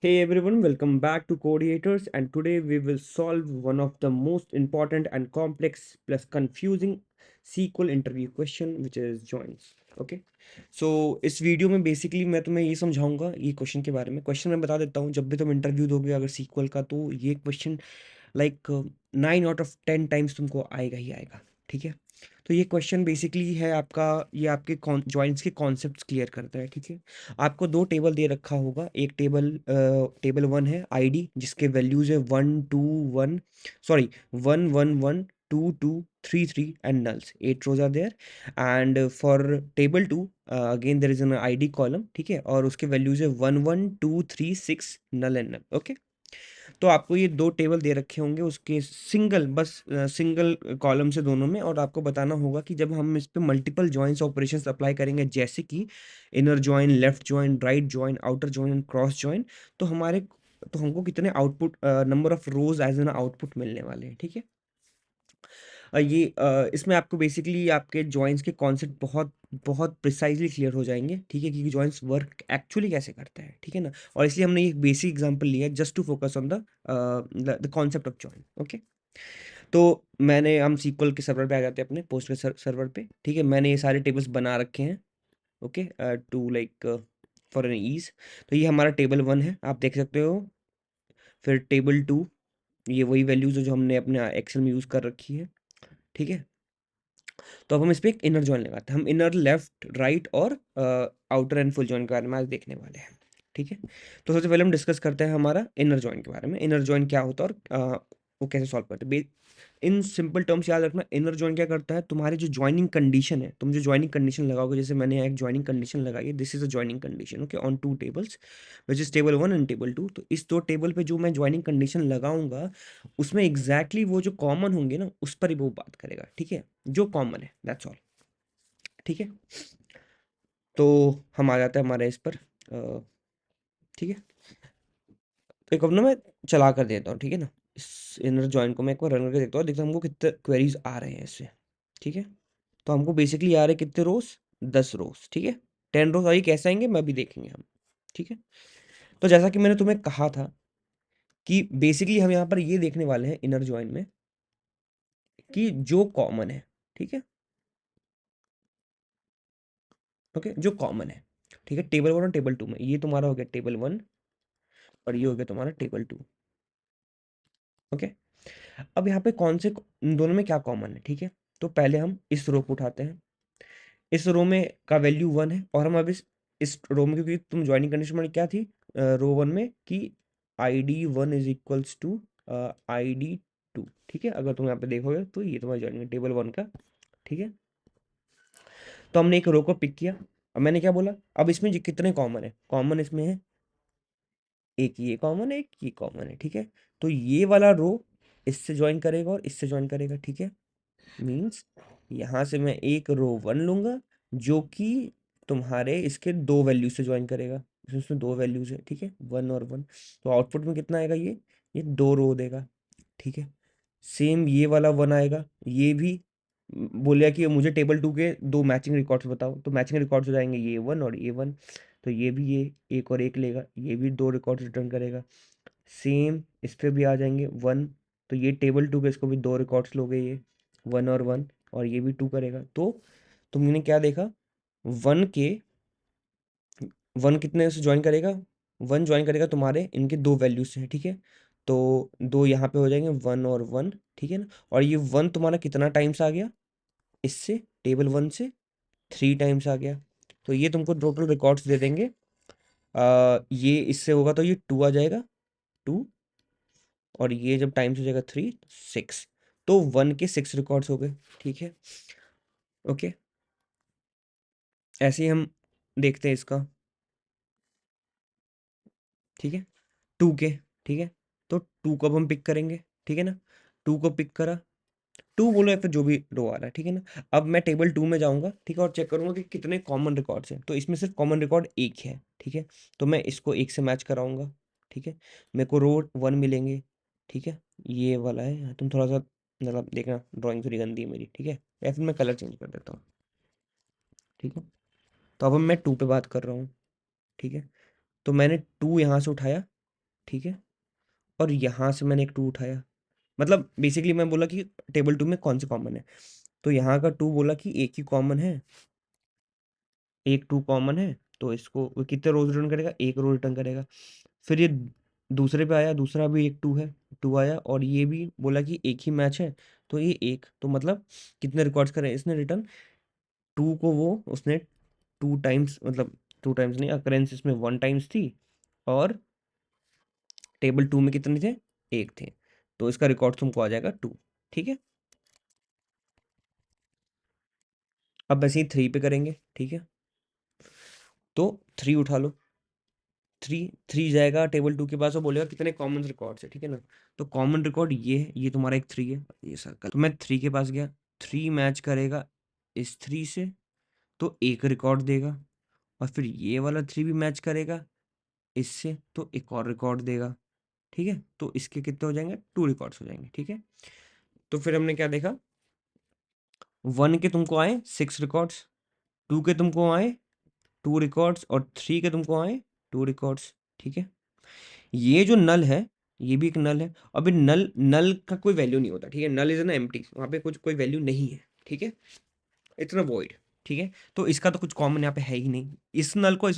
Hey everyone, welcome back to Coordinators, and today we will solve one of the most important and complex plus confusing SQL interview question which is joins. Okay, so इस video में basically मैं तुम्हें ये समझाऊंगा ये question के बारे में। क्वेश्चन मैं बता देता हूँ, जब भी तुम इंटरव्यू दोगे अगर SQL का, तो ये question like 9 out of 10 times तुमको आएगा ही आएगा। ठीक है, तो ये क्वेश्चन बेसिकली है आपका, ये आपके जॉइंट्स के कॉन्सेप्ट्स क्लियर करता है। ठीक है, आपको दो टेबल दे रखा होगा। एक टेबल वन है आईडी, जिसके वैल्यूज है 1 2 1, sorry 1 1 1 2 2 3 3 and nulls 8 rows are there. And for table two again there is an ID column. ठीक है, और उसके वैल्यूज है 1 1 2 3 6 नल एंड नल। ओके, तो आपको ये दो टेबल दे रखे होंगे, उसके सिंगल बस सिंगल कॉलम से दोनों में, और आपको बताना होगा कि जब हम इस पे मल्टीपल जॉइंट्स ऑपरेशंस अप्लाई करेंगे, जैसे कि inner join, left join, right join, outer join, cross join, तो हमको कितने output, number of rows as an output मिलने वाले हैं। ठीक है, इसमें आपको बेसिकली आपके जॉइंट्स के कॉन्सेप्ट बहुत बहुत प्रिसाइजली क्लियर हो जाएंगे। ठीक है, क्योंकि जॉइंट्स वर्क एक्चुअली कैसे करते हैं। ठीक है ना, और इसलिए हमने एक बेसिक एग्जांपल लिया है just to focus on the concept of joint. Okay, तो हम सीक्वल के सर्वर पे आ जाते हैं, अपने पोस्ट के सर्वर पे। ठीक है, मैंने ये सारे टेबल्स बना रखे हैं। Okay, to like for an ease. तो ये हमारा टेबल वन है, आप देख सकते हो। फिर टेबल टू, ये वही वैल्यूज है जो हमने अपने एक्सेल में यूज कर रखी है। ठीक है, तो अब हम इस पे एक इनर जॉइन लगाते हैं। हम इनर, लेफ्ट, राइट और आउटर एंड फुल जॉइन के बारे में आज देखने वाले हैं। ठीक है, तो सबसे पहले हम डिस्कस करते हैं हमारा इनर जॉइन के बारे में। इनर जॉइन क्या होता है और वो कैसे सॉल्व करते हैं। इन सिंपल टर्म्स याद रखना, इनर जॉइन क्या करता है, तुम्हारी जो ज्वाइनिंग कंडीशन है, तुम जो ज्वाइनिंग कंडीशन लगाओगे, जैसे मैंने यहाँ एक ज्वाइनिंग कंडीशन लगाई है, this is a joining condition okay on two tables, which is table one and table two. तो इस दो टेबल पे जो मैं ज्वाइनिंग कंडीशन लगाऊंगा, उसमें एग्जैक्टली वो जो कॉमन होंगे ना, उस पर ही वो बात करेगा। ठीक है, जो कॉमन है, दैट्स ऑल। ठीक है, तो हम आ जाते हैं हमारे इस पर। ठीक है, तो एक अब ना मैं चला कर देता हूँ। ठीक है ना, इस इनर जॉइन को मैं एक बार रन करके देखता हूँ, देखता हूँ हमको कितने क्वेरीज आ रहे हैं इससे। ठीक है, तो हमको बेसिकली आ रहे हैं कितने रोज, 10 रोज। ठीक है, 10 रोज आई कैसे आएंगे मैं अभी देखेंगे हम। ठीक है, तो जैसा कि मैंने तुम्हें कहा था कि बेसिकली हम यहाँ पर ये देखने वाले हैं इनर जॉइन में कि जो कॉमन है। ठीक है, ओके, जो कॉमन है। ठीक है, टेबल वन और टेबल टू में, ये तुम्हारा हो गया टेबल वन और ये हो गया तुम्हारा टेबल टू। ओके, अब यहाँ पे कौन से इन दोनों में क्या कॉमन है। ठीक है, तो पहले हम इस रो को उठाते हैं। इस रो में का वैल्यू वन है, और हम अब इस रो में, क्योंकि तुम ज्वाइनिंग कंडीशन में क्या थी रो वन में, कि I D one is equals to I D two. ठीक है, अगर तुम यहाँ पे देखोगे तो ये तुम्हारा ज्वाइनिंग टेबल वन का। ठीक है, तो हमने एक रो को पिक किया। अब मैंने क्या बोला, अब इसमें कितने कॉमन है, कॉमन इसमें है एक, ये कॉमन है, एक ये कॉमन है। ठीक है, तो ये वाला रो इससे ज्वाइन करेगा और इससे ज्वाइन करेगा। ठीक है, मीन्स यहाँ से मैं एक रो वन लूंगा, जो कि तुम्हारे इसके दो वैल्यू से ज्वाइन करेगा। इसमें दो वैल्यूज है। ठीक है, वन और वन, तो आउटपुट में कितना आएगा, ये दो रो देगा। ठीक है, सेम ये वाला वन आएगा, ये भी बोलिए कि मुझे टेबल टू के दो मैचिंग रिकॉर्ड्स बताओ, तो मैचिंग रिकॉर्ड्स हो जाएंगे ये वन और ये वन। तो ये भी ये एक और एक लेगा, ये भी दो रिकॉर्ड्स रिटर्न करेगा। सेम इस पे भी आ जाएंगे वन, तो ये टेबल टू के इसको भी दो रिकॉर्ड्स लोगे, ये वन और वन, और ये भी टू करेगा। तो तुमने क्या देखा, वन के वन कितने से ज्वाइन करेगा, वन ज्वाइन करेगा तुम्हारे इनके दो वैल्यूज से। ठीक है, तो दो यहाँ पे हो जाएंगे, वन और वन। ठीक है ना, और ये वन तुम्हारा कितना टाइम्स आ गया, इससे टेबल वन से 3 टाइम्स आ गया। तो ये तुमको टोटल रिकॉर्ड्स दे देंगे। ये इससे होगा तो ये टू आ जाएगा, टू, और ये जब टाइम्स हो जाएगा 3, 6, तो वन के 6 रिकॉर्ड्स हो गए। ठीक है, ओके, ऐसे ही हम देखते हैं इसका। ठीक है, टू के, ठीक है, तो टू को अब हम पिक करेंगे। ठीक है ना, टू को पिक करा, टू बोलो या फिर जो भी रो आ रहा है। ठीक है ना, अब मैं टेबल टू में जाऊंगा। ठीक है, और चेक करूंगा कि कितने कॉमन रिकॉर्ड्स हैं, तो इसमें सिर्फ कॉमन रिकॉर्ड एक है। ठीक है, तो मैं इसको एक से मैच कराऊंगा। ठीक है, मेरे को रो वन मिलेंगे। ठीक है, ये वाला है, तुम थोड़ा सा मतलब देखना, ड्राइंग थोड़ी गंदी है मेरी। ठीक है, या फिर मैं कलर चेंज कर देता हूँ। ठीक है, तो अब मैं टू पे बात कर रहा हूँ। ठीक है, तो मैंने टू यहाँ से उठाया, ठीक है, और यहाँ से मैंने एक 2 उठाया, मतलब बेसिकली मैं बोला कि टेबल 2 में कौन से कॉमन है, तो यहाँ का 2 बोला कि एक ही कॉमन है, एक 2 कॉमन है, तो इसको वो कितने रोज़ रिटर्न करेगा? 1 रो रिटर्न करेगा। फिर ये दूसरे पे आया, दूसरा भी एक 2 है, 2 आया, और ये भी बोला कि एक ही मैच है, तो ये 1, तो मतलब कितने रिकॉर्ड्स करे इसने रिटर्न? 2 को वो उसने 2 टाइम्स, मतलब 2 टाइम्स नहीं, अकरेंस इसमें 1 टाइम्स थी, और टेबल 2 में कितने थे? 1 थे, तो इसका रिकॉर्ड तुमको आ जाएगा 2, ठीक है? अब ऐसे ही 3 पे करेंगे, ठीक है? तो 3 उठा लो, 3 जाएगा टेबल 2 के पास और बोलेगा कितने कॉमन रिकॉर्ड्स है, ठीक है ना? तो कॉमन रिकॉर्ड ये है, ये तुम्हारा एक 3 है, ये सर्कल, तो मैं 3 के पास गया, 3 मैच करेगा इस 3 से, तो एक रिकॉर्ड देगा, और फिर ये वाला 3 भी मैच करेगा इससे, तो एक और रिकॉर्ड देगा, ठीक है? तो इसके कितने हो जाएंगे? 2 रिकॉर्ड्स हो जाएंगे, ठीक है? तो फिर हमने क्या देखा? 1 के तुमको आए 6 रिकॉर्ड्स, 2 के तुमको आए 2 रिकॉर्ड्स, और 3 के तुमको आए 2 रिकॉर्ड्स, ठीक है? ये जो नल है, ये भी एक नल है। अब ये नल नल का कोई वैल्यू नहीं होता, ठीक है? नल इज एन एम्प्टी, वहाँ पे कुछ कोई वैल्यू नहीं है, ठीक है? इट्स अ वॉइड, ठीक है? तो इसका तो कुछ कॉमन यहाँ पे है ही नहीं। इस नल को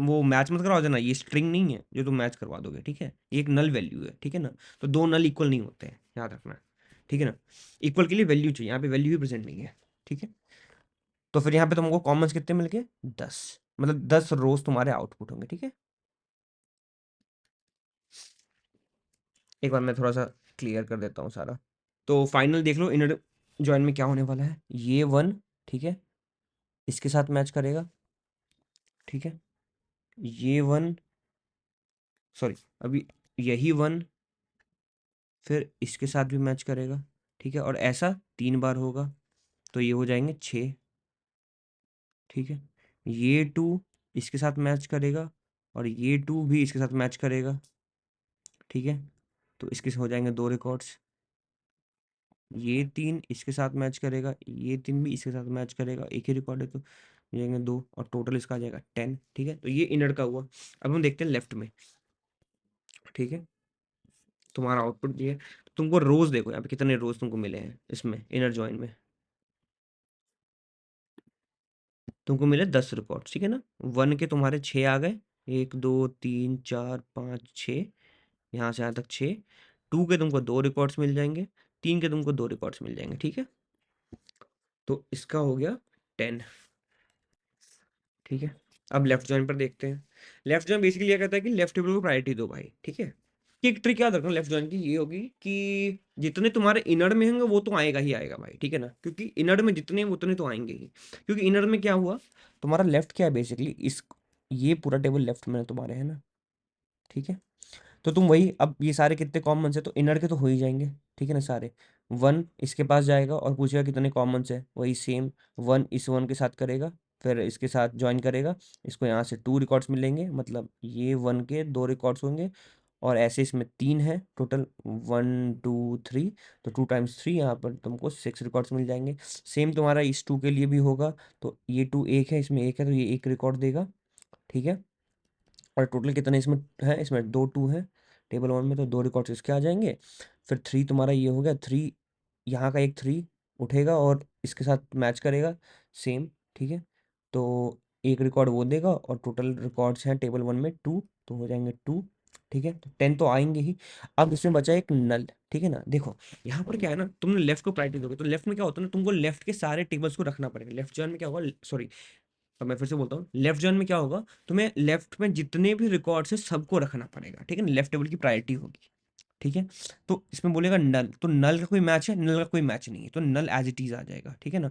वो मैच मत करवा देना, ये स्ट्रिंग नहीं है जो तुम मैच करवा दोगे, ठीक है? ये एक नल वैल्यू है, ठीक है ना? तो दो नल इक्वल नहीं होते हैं, याद रखना, ठीक है ना? इक्वल के लिए वैल्यू चाहिए, यहाँ पे वैल्यू ही प्रेजेंट नहीं है, ठीक है? तो फिर यहाँ पे तुमको कॉमन्स कितने मिल गए? 10, मतलब 10 रोज तुम्हारे आउटपुट होंगे, ठीक है? एक बार मैं थोड़ा सा क्लियर कर देता हूँ सारा। तो फाइनल देख लो, इनर जॉइन में क्या होने वाला है। ये 1, ठीक है, इसके साथ मैच करेगा, ठीक है? ये 1, सॉरी, अभी यही 1 फिर इसके साथ भी मैच करेगा, ठीक है? और ऐसा 3 बार होगा, तो ये हो जाएंगे 6, ठीक है? ये 2 इसके साथ मैच करेगा, और ये 2 भी इसके साथ मैच करेगा, ठीक है? तो इसके हो जाएंगे 2 रिकॉर्ड्स। ये 3 इसके साथ मैच करेगा, ये 3 भी इसके साथ मैच करेगा, एक ही रिकॉर्ड है, तो हो जाएंगे 2, और टोटल इसका आ जाएगा 10, ठीक है? तो ये इनर का हुआ। अब हम देखते हैं लेफ्ट में, ठीक है? तुम्हारा आउटपुट ये है, तुमको रोज देखो यहाँ पे कितने रोज तुमको मिले हैं इसमें, इनर जॉइन में तुमको मिले 10 रिकॉर्ड, ठीक है ना? 1 के तुम्हारे 6 आ गए, 1 2 3 4 5 6, यहाँ से यहाँ तक 6। 2 के तुमको 2 रिकॉर्ड्स मिल जाएंगे, 3 के तुमको 2 रिकॉर्ड्स मिल जाएंगे, ठीक है? तो इसका हो गया 10, ठीक है? अब लेफ्ट जॉइन पर देखते हैं। लेफ्ट जॉइन बेसिकली ये कहता है कि लेफ्ट टेबल को प्रायोरिटी दो भाई, ठीक है? कि एक ट्रिक याद रखना लेफ्ट जॉइन की, ये होगी कि जितने तुम्हारे इनर में होंगे वो तो आएगा ही आएगा भाई, ठीक है ना? क्योंकि इनर में जितने हैं उतने तो आएंगे ही, क्योंकि इनर में क्या हुआ, तुम्हारा लेफ्ट क्या है बेसिकली, इस ये पूरा टेबल लेफ्ट में तुम्हारे है ना, ठीक है? तो तुम वही, अब ये सारे कितने कॉमन्स है, तो इनर के तो हो ही जाएंगे, ठीक है ना? सारे 1 इसके पास जाएगा और पूछेगा कितने कॉमन्स है, वही सेम 1 इस 1 के साथ करेगा, फिर इसके साथ ज्वाइन करेगा, इसको यहाँ से 2 रिकॉर्ड्स मिलेंगे, मतलब ये 1 के 2 रिकॉर्ड्स होंगे, और ऐसे इसमें 3 है टोटल, 1 2 3, तो 2 टाइम्स 3 यहाँ पर तुमको 6 रिकॉर्ड्स मिल जाएंगे। सेम तुम्हारा इस 2 के लिए भी होगा, तो ये 2 एक है, इसमें एक है, तो ये एक रिकॉर्ड देगा, ठीक है? और टोटल कितने इसमें है, इसमें 2 2 है टेबल 1 में, तो 2 रिकॉर्ड्स इसके आ जाएंगे। फिर 3 तुम्हारा ये हो गया, 3 यहाँ का एक 3 उठेगा और इसके साथ मैच करेगा सेम, ठीक है? तो एक रिकॉर्ड वो देगा, और टोटल रिकॉर्ड्स हैं टेबल 1 में 2, तो हो जाएंगे 2, ठीक है? तो 10 तो आएंगे ही। अब इसमें बचा एक नल, ठीक है ना? देखो यहाँ पर क्या है ना, तुमने लेफ्ट को प्रायोरिटी दोगे, तो लेफ्ट में क्या होता है ना, तुमको लेफ्ट के सारे टेबल्स को रखना पड़ेगा। लेफ्ट जॉइन में क्या होगा, सॉरी, अब मैं फिर से बोलता हूँ, लेफ्ट जॉइन में क्या होगा, तुम्हें लेफ्ट में जितने भी रिकॉर्ड्स है सबको रखना पड़ेगा, ठीक है ना? लेफ्ट टेबल की प्रायोरिटी होगी, ठीक है? तो इसमें बोलेगा नल, तो नल का कोई मैच है, नल का कोई मैच नहीं है, तो नल एज इट इज आ जाएगा, ठीक है ना?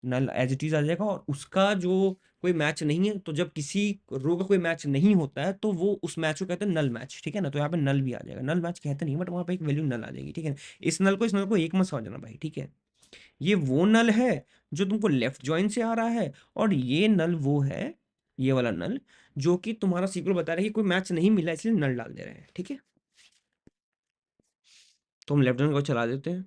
नल एज इट इज आ जाएगा, और उसका जो कोई मैच नहीं है, तो जब किसी रो का कोई मैच नहीं होता है तो वो उस मैच को कहते हैं नल मैच, ठीक है ना? तो यहाँ पे नल भी आ जाएगा, नल मैच कहते नहीं, बट वहाँ पे एक वैल्यू नल आ जाएगी, ठीक है ना? इस नल को एक मत समझना भाई, ठीक है? ये वो नल है जो तुमको लेफ्ट जॉइन से आ रहा है, और ये नल वो है, ये वाला नल, जो कि तुम्हारा सीक्वल बता रहा है कि कोई मैच नहीं मिला इसलिए नल डाल दे रहे हैं, ठीक है? तो हम लेफ्ट जॉइन को चला देते हैं,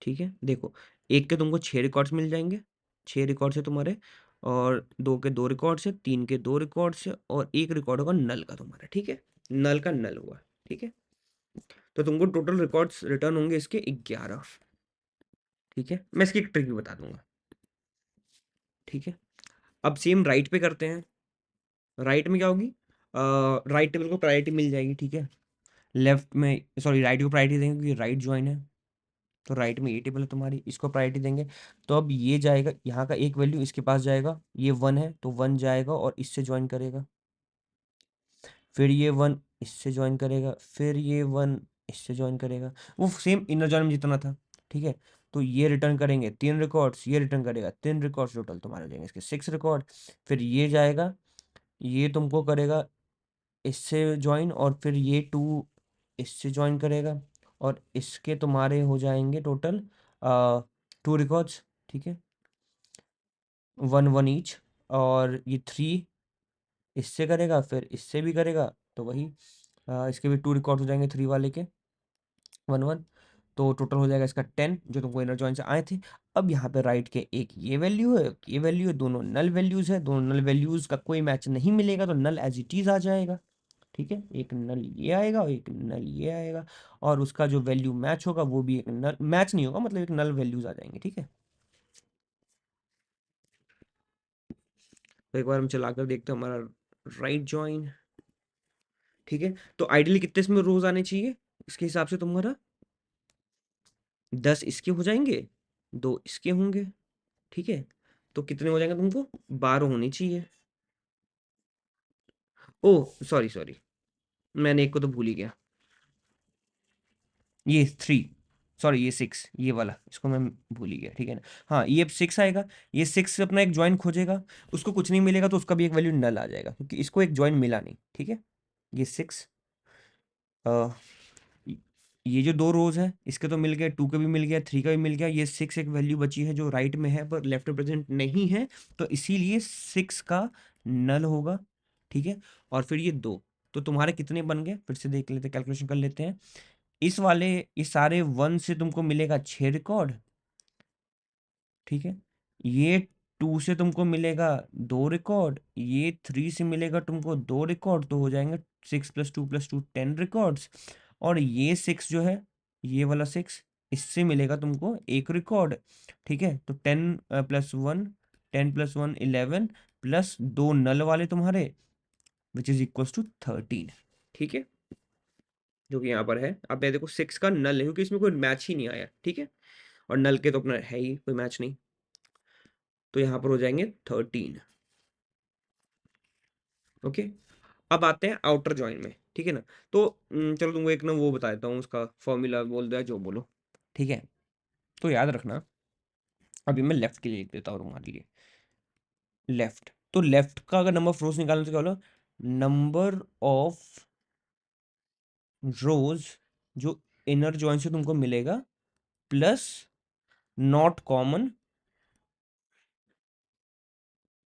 ठीक है? देखो, एक के तुमको 6 रिकॉर्ड्स मिल जाएंगे, 6 रिकॉर्ड्स है तुम्हारे, और 2 के 2 रिकॉर्ड्स है, 3 के 2 रिकॉर्ड्स है और 1 रिकॉर्ड होगा नल का तुम्हारा, ठीक है? नल का नल हुआ, ठीक है? तो तुमको टोटल रिकॉर्ड्स रिटर्न होंगे इसके 11, ठीक है? मैं इसकी एक ट्रिक भी बता दूंगा, ठीक है? अब सेम राइट पे करते हैं। राइट में क्या होगी? राइट टेबल को प्रायोरिटी मिल जाएगी, ठीक है? लेफ्ट में, सॉरी, राइट को प्रायोरिटी देंगे क्योंकि राइट ज्वाइन है, तो राइट में ये टेबल है तुम्हारी, इसको प्रायोरिटी देंगे। तो अब ये जाएगा यहाँ का एक वैल्यू इसके पास जाएगा, ये 1 है तो 1 जाएगा और इससे ज्वाइन करेगा, फिर ये 1 इससे ज्वाइन करेगा, फिर ये 1 इससे ज्वाइन करेगा, वो सेम इनर जॉइन में जितना था, ठीक है? तो ये रिटर्न करेंगे 3 रिकॉर्ड्स, ये रिटर्न करेगा 3 रिकॉर्ड्स, टोटल तुम्हारे हो जाएंगे इसके 6 रिकॉर्ड। फिर ये जाएगा, ये तुमको करेगा इससे ज्वाइन, और फिर ये 2 इससे ज्वाइन करेगा, और इसके तुम्हारे हो जाएंगे टोटल 2 रिकॉर्ड्स, ठीक है? 1 1 ईच। और ये 3 इससे करेगा, फिर इससे भी करेगा, तो वही इसके भी 2 रिकॉर्ड हो जाएंगे 3 वाले के, 1 1। तो टोटल हो जाएगा इसका 10 जो तुमको इनर जॉइन से आए थे। अब यहाँ पे राइट के एक ये वैल्यू है, ये वैल्यू है, दोनों नल वैल्यूज है, दोनों नल वैल्यूज का कोई मैच नहीं मिलेगा तो नल एज इट इज आ जाएगा, ठीक है? एक नल ये आएगा और एक नल ये आएगा, और उसका जो वैल्यू मैच होगा वो भी एक नल मैच नहीं होगा, मतलब एक नल वैल्यूज आ जाएंगे, ठीक है? तो एक बार हम चलाकर देखते हैं हमारा राइट जॉइन, ठीक है? तो आइडियली कितने इसमें रोज आने चाहिए इसके हिसाब से तुम्हारा? 10 इसके हो जाएंगे, 2 इसके होंगे, ठीक है? तो कितने हो जाएंगे तुमको? 12 होनी चाहिए। ओह सॉरी सॉरी, मैंने एक को तो भूल ही गया, ये 3, सॉरी ये 6, ये वाला इसको मैं भूल ही गया, ठीक है ना? हाँ, ये अब 6 आएगा, ये 6 अपना एक ज्वाइन खोजेगा, उसको कुछ नहीं मिलेगा तो उसका भी एक वैल्यू नल आ जाएगा क्योंकि इसको एक ज्वाइन मिला नहीं, ठीक है? ये 6, ये जो 2 रोज है इसके तो मिल गए, 2 का भी मिल गया, 3 का भी मिल गया, ये 6 एक वैल्यू बची है जो राइट में है पर लेफ्ट में प्रेजेंट नहीं है, तो इसीलिए 6 का नल होगा, ठीक है? और फिर ये 2, तो तुम्हारे कितने बन गए फिर से देख लेते, कैलकुलेशन कर लेते हैं। इस वाले, इस सारे 1 से तुमको मिलेगा 6 रिकॉर्ड, ठीक है? ये 2 से तुमको मिलेगा 2 रिकॉर्ड, ये 3 से मिलेगा तुमको 2 रिकॉर्ड, तो हो जाएंगे 6 + 2 + 2 10 रिकॉर्ड्स। और ये 6 जो है, ये वाला 6, इससे मिलेगा तुमको एक रिकॉर्ड, ठीक है? तो 10 + 1, 10 + 1 11 प्लस 2 नल वाले तुम्हारे, विच इज इक्वल्स टू 13, ठीक है? जो कि यहाँ पर है, अब ये देखो 6 का नल है क्योंकि इसमें कोई मैच ही नहीं आया, ठीक है? और नल के तो अपना है ही कोई मैच नहीं, तो यहाँ पर हो जाएंगे 13, ओके? अब आते हैं आउटर जॉइन में, ठीक है ना? तो चलो तुमको एक ना वो बता देता हूँ, उसका फॉर्मूला बोल दो या जो बोलो, ठीक है? तो याद रखना, अभी मैं लेफ्ट के लिए लिख देता हूँ तुम्हारे लिए। लेफ्ट, तो लेफ्ट का अगर नंबर ऑफ रोज निकालने से क्या बोलो? नंबर ऑफ रोज जो इनर जॉइन से तुमको मिलेगा plus not common,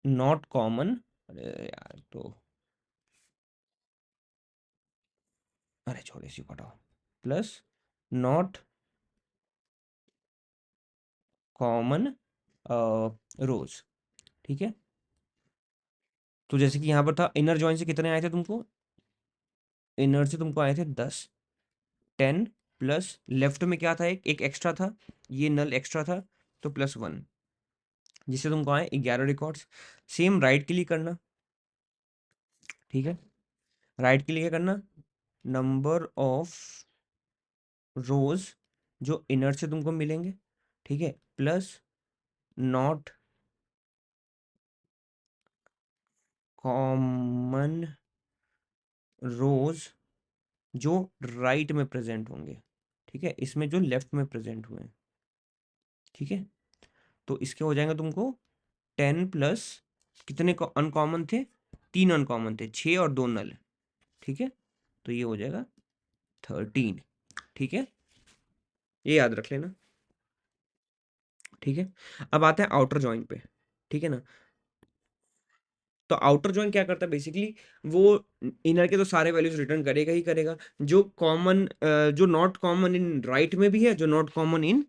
not common, अरे यार तो, अरे छोड़ो इसी को हटाओ, प्लस नॉट कॉमन रोज, ठीक है? तो जैसे कि यहाँ पर था, इनर जॉइन से कितने आए थे तुमको? इनर से तुमको आए थे 10, 10 प्लस लेफ्ट में क्या था, एक एक्स्ट्रा था, ये नल एक्स्ट्रा था, तो +1, जिससे तुमको आए 11 रिकॉर्ड्स। सेम राइट के लिए करना, ठीक है? राइट के लिए क्या करना? नंबर ऑफ रोज जो इनर से तुमको मिलेंगे, ठीक है, प्लस नॉट कॉमन रोज जो राइट में प्रेजेंट होंगे, ठीक है, इसमें जो लेफ्ट में प्रेजेंट हुए हैं, ठीक है? तो इसके हो जाएंगे तुमको 10 प्लस, कितने अनकॉमन थे? 3 अनकॉमन थे, 6 और 2 नल, ठीक है? तो ये हो जाएगा 13, ठीक है? ये याद रख लेना, ठीक है? अब आते हैं आउटर जॉइन पे, ठीक है ना? तो आउटर जॉइन क्या करता है बेसिकली, वो इनर के तो सारे वैल्यूज रिटर्न करेगा ही करेगा, जो कॉमन, जो नॉट कॉमन इन राइट में भी है, जो नॉट कॉमन इन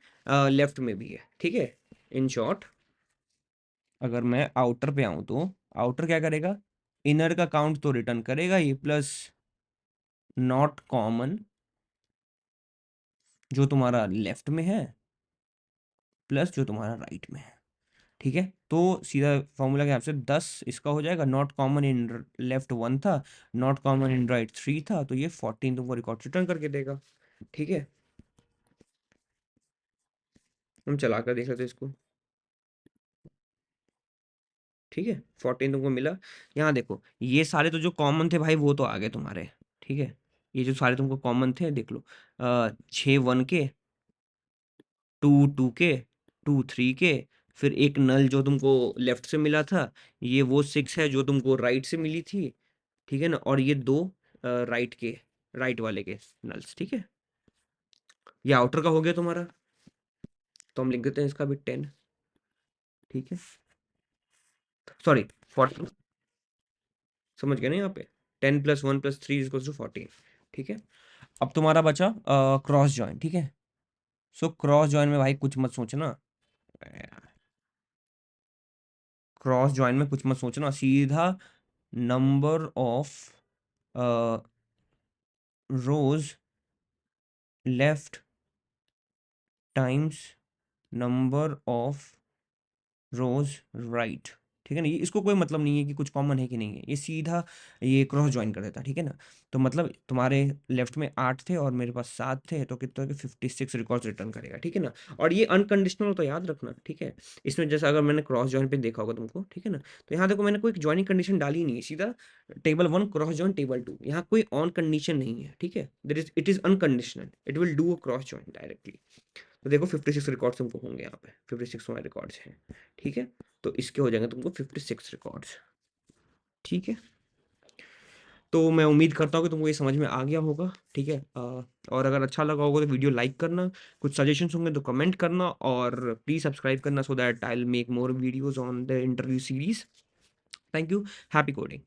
लेफ्ट में भी है, ठीक है? इन शॉर्ट अगर मैं आउटर पे आऊं तो आउटर क्या करेगा, इनर का काउंट तो रिटर्न करेगा ही, प्लस नॉट कॉमन जो तुम्हारा लेफ्ट में है प्लस जो तुम्हारा राइट में है। ठीक है, तो सीधा फॉर्मूला के हिसाब से 10 इसका हो जाएगा, नॉट कॉमन इन लेफ्ट 1 था, नॉट कॉमन इन राइट 3 था, तो ये 14 तुमको रिकॉर्ड रिटर्न करके देगा। ठीक है, हम चला कर देख लेते हैं इसको। ठीक है, 14 तुमको मिला। यहाँ देखो ये सारे तो जो कॉमन थे भाई वो तो आ गए तुम्हारे। ठीक है, ये जो सारे तुमको कॉमन थे देख लो, 6 1 के, 2 2 के, 2 3 के, फिर एक नल जो तुमको लेफ्ट से मिला था, ये वो 6 है जो तुमको राइट से मिली थी। ठीक है ना, और ये दो राइट के, राइट वाले के नल्स। ठीक है, ये आउटर का हो गया तुम्हारा, तो हम लिख देते हैं इसका भी 10। ठीक है, सॉरी 14, समझ गए ना यहाँ पे, 10 + 1 + 3 = 14। ठीक है, अब तुम्हारा बचा क्रॉस जॉइन। ठीक है, सो क्रॉस जॉइन में भाई कुछ मत सोचना, क्रॉस जॉइन में कुछ मत सोचना, सीधा number of rose left times number of rose right. ठीक है ना, ये इसको कोई मतलब नहीं है कि कुछ कॉमन है कि नहीं है, ये सीधा ये क्रॉस ज्वाइन कर देता है। ठीक है ना, तो मतलब तुम्हारे लेफ्ट में 8 थे और मेरे पास 7 थे, तो कितना के 56 रिकॉर्ड्स रिटर्न करेगा। ठीक है ना, और ये अनकंडीशनल तो याद रखना। ठीक है, इसमें जैसा अगर मैंने क्रॉस ज्वाइन पे देखा होगा तुमको, ठीक है ना, तो यहाँ देखो मैंने कोई ज्वाइनिंग कंडीशन डाली नहीं है, सीधा टेबल 1 क्रॉस ज्वाइन टेबल 2, यहाँ कोई ऑन कंडीशन नहीं है। ठीक है, it is unconditional, it will do a cross join directly. तो देखो 56 रिकॉर्ड्स तुमको होंगे यहाँ पे, 56 हमारे रिकॉर्ड्स हैं। ठीक है, तो इसके हो जाएंगे तुमको 56 रिकॉर्ड्स। ठीक है, तो मैं उम्मीद करता हूँ कि तुमको ये समझ में आ गया होगा। ठीक है, और अगर अच्छा लगा होगा तो वीडियो लाइक करना, कुछ सजेशंस होंगे तो कमेंट करना, और प्लीज़ सब्सक्राइब करना so that I will make more videos on the interview series. Thank you, happy coding.